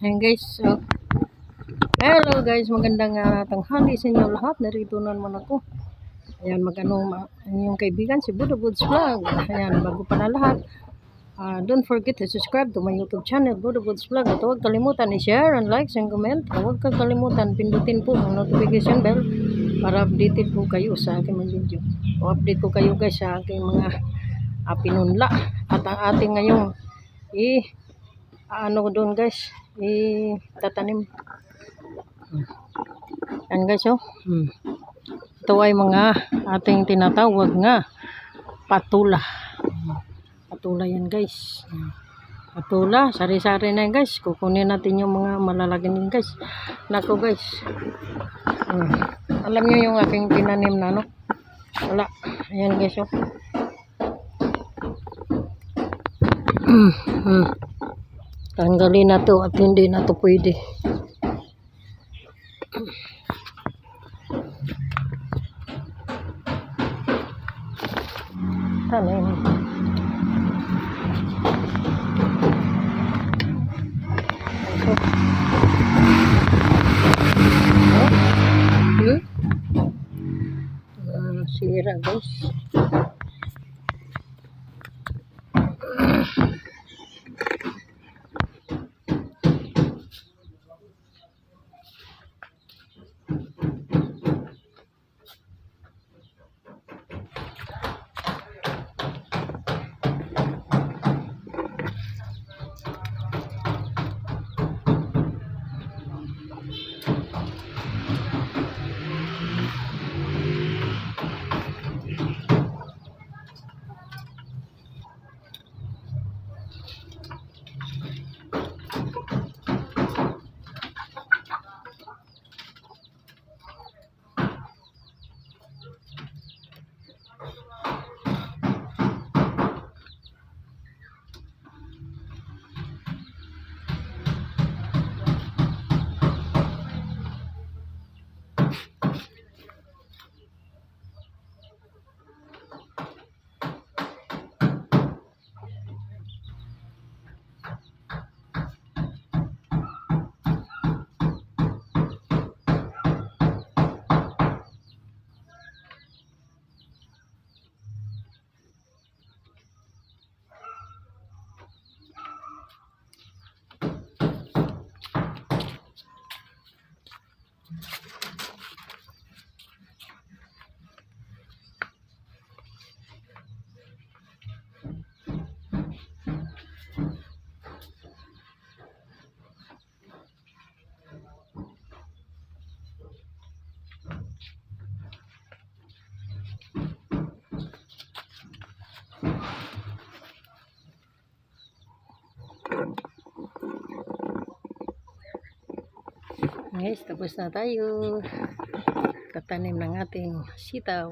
Ayan guys, so, hello guys, magandang tanghali sa inyo lahat. Narito na naman ako. Ayan, yung kaibigan si Budo Buds Vlog. Ayan, bago pa na lahat, don't forget to subscribe to my YouTube channel, Budo Buds Vlog. At huwag kalimutan i-share and like and comment. Huwag kalimutan pindutin po ang notification bell para updated po kayo sa aking mga video. O update ko kayo guys sa aking mga pinunla. At ang ating ngayong doon guys, tatanim. Yan guys, oh. Ito ay mga ating tinatawag nga patula. Patula yan guys. Patula, sari-sari na yan guys. Kukunin natin yung mga malalagyan din guys. Nako guys. Alam nyo yung aking tinanim na ano? Wala. Ayan guys, oh. Tanggalin na to at hindi na to pwede. Tanim. Sira guys. Guys, tapos na tayo. Tatanim ng ating sitaw.